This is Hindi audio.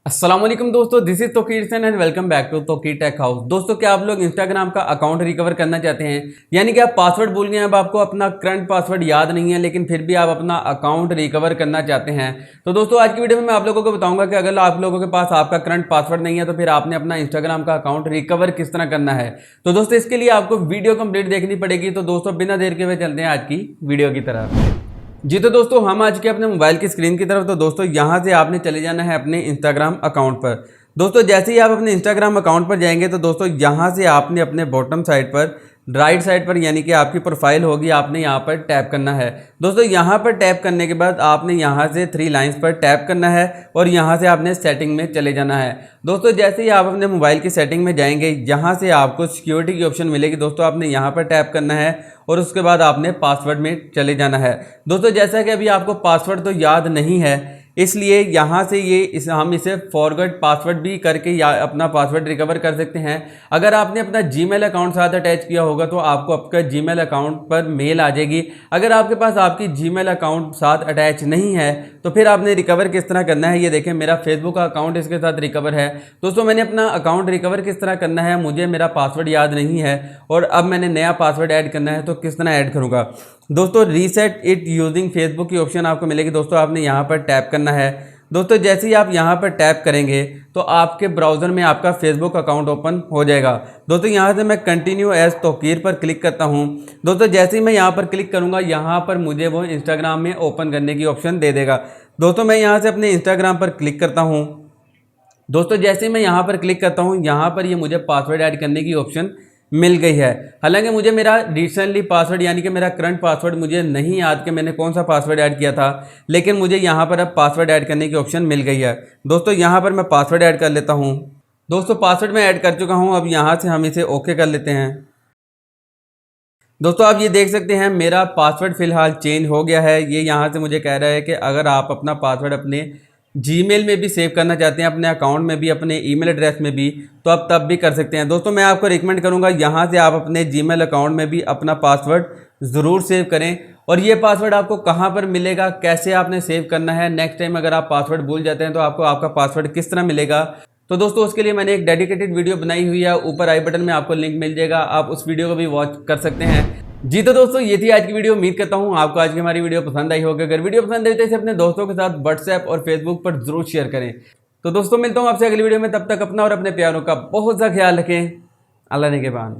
अस्सलाम वालेकुम दोस्तों, this is Tauqeer Sen and welcome back to Tauqeer tech house. दोस्तों, क्या आप लोग इंस्टाग्राम का अकाउंट रिकवर करना चाहते हैं? यानी कि आप पासवर्ड भूल गए हैं, अब आपको अपना करंट पासवर्ड याद नहीं है, लेकिन फिर भी आप अपना अकाउंट रिकवर करना चाहते हैं। तो दोस्तों, आज की वीडियो में मैं आप लोगों को बताऊंगा कि अगर आप लोगों के पास आपका करंट पासवर्ड नहीं है तो फिर आपने अपना इंस्टाग्राम का अकाउंट रिकवर किस तरह करना है। तो दोस्तों, इसके लिए आपको वीडियो कंप्लीट देखनी पड़ेगी। तो दोस्तों, बिना देर के हुए चलते हैं आज की वीडियो की तरफ। जी तो दोस्तों, हम आज के अपने मोबाइल की स्क्रीन की तरफ। तो दोस्तों, यहाँ से आपने चले जाना है अपने इंस्टाग्राम अकाउंट पर। दोस्तों, जैसे ही आप अपने इंस्टाग्राम अकाउंट पर जाएंगे तो दोस्तों यहाँ से आपने अपने बॉटम साइड पर राइट साइड पर यानी कि आपकी प्रोफाइल होगी, आपने यहाँ पर टैप करना है। दोस्तों, यहाँ पर टैप करने के बाद आपने यहाँ से 3 लाइंस पर टैप करना है और यहाँ से आपने सेटिंग में चले जाना है। दोस्तों, जैसे ही आप अपने मोबाइल की सेटिंग में जाएंगे, यहाँ से आपको सिक्योरिटी की ऑप्शन मिलेगी। दोस्तों, आपने यहाँ पर टैप करना है और उसके बाद आपने पासवर्ड में चले जाना है। दोस्तों, जैसा कि अभी आपको पासवर्ड तो याद नहीं है, इसलिए यहाँ से हम इसे फॉरगेट पासवर्ड भी करके या अपना पासवर्ड रिकवर कर सकते हैं। अगर आपने अपना जीमेल अकाउंट साथ अटैच किया होगा तो आपको आपका जीमेल अकाउंट पर मेल आ जाएगी। अगर आपके पास आपकी जीमेल अकाउंट साथ अटैच नहीं है तो फिर आपने रिकवर किस तरह करना है, ये देखें मेरा फेसबुक का अकाउंट इसके साथ रिकवर है। दोस्तों, मैंने अपना अकाउंट रिकवर किस तरह करना है, मुझे मेरा पासवर्ड याद नहीं है और अब मैंने नया पासवर्ड ऐड करना है, तो किस तरह ऐड करूँगा। दोस्तों, रीसेट इट यूजिंग फेसबुक की ऑप्शन आपको मिलेगी। दोस्तों, आपने यहाँ पर टैप करना है। दोस्तों, जैसे ही आप यहाँ पर टैप करेंगे तो आपके ब्राउज़र में आपका फेसबुक अकाउंट ओपन हो जाएगा। दोस्तों, यहाँ से मैं कंटिन्यू एज तोकीर पर क्लिक करता हूँ। दोस्तों, जैसे ही मैं यहाँ पर क्लिक करूँगा, यहाँ पर मुझे वो इंस्टाग्राम में ओपन करने की ऑप्शन दे देगा। दोस्तों, मैं यहाँ से अपने इंस्टाग्राम पर क्लिक करता हूँ। दोस्तों, जैसे ही मैं यहाँ पर क्लिक करता हूँ, यहाँ पर ये मुझे पासवर्ड ऐड करने की ऑप्शन मिल गई है। हालांकि मुझे मेरा रिसेंटली पासवर्ड यानी कि मेरा करंट पासवर्ड मुझे नहीं याद कि मैंने कौन सा पासवर्ड ऐड किया था, लेकिन मुझे यहाँ पर अब पासवर्ड ऐड करने की ऑप्शन मिल गई है। दोस्तों, यहाँ पर मैं पासवर्ड ऐड कर लेता हूँ। दोस्तों, पासवर्ड मैं ऐड कर चुका हूँ। अब यहाँ से हम इसे ओके कर लेते हैं। दोस्तों, आप ये देख सकते हैं मेरा पासवर्ड फ़िलहाल चेंज हो गया है। ये यहाँ से मुझे कह रहा है कि अगर आप अपना पासवर्ड अपने जीमेल में भी सेव करना चाहते हैं, अपने अकाउंट में भी, अपने ईमेल एड्रेस में भी, तो आप तब भी कर सकते हैं। दोस्तों, मैं आपको रिकमेंड करूंगा यहाँ से आप अपने जीमेल अकाउंट में भी अपना पासवर्ड ज़रूर सेव करें। और ये पासवर्ड आपको कहाँ पर मिलेगा, कैसे आपने सेव करना है, नेक्स्ट टाइम अगर आप पासवर्ड भूल जाते हैं तो आपको आपका पासवर्ड किस तरह मिलेगा, तो दोस्तों उसके लिए मैंने एक डेडिकेटेड वीडियो बनाई हुई है। ऊपर आई बटन में आपको लिंक मिल जाएगा, आप उस वीडियो को भी वॉच कर सकते हैं। जी तो दोस्तों, ये थी आज की वीडियो। उम्मीद करता हूँ आपको आज की हमारी वीडियो पसंद आई होगी। अगर वीडियो पसंद आई तो इसे अपने दोस्तों के साथ व्हाट्सएप और फेसबुक पर जरूर शेयर करें। तो दोस्तों, मिलता हूँ आपसे अगली वीडियो में। तब तक अपना और अपने प्यारों का बहुत सा ख्याल रखें। अल्लाह ने के बान।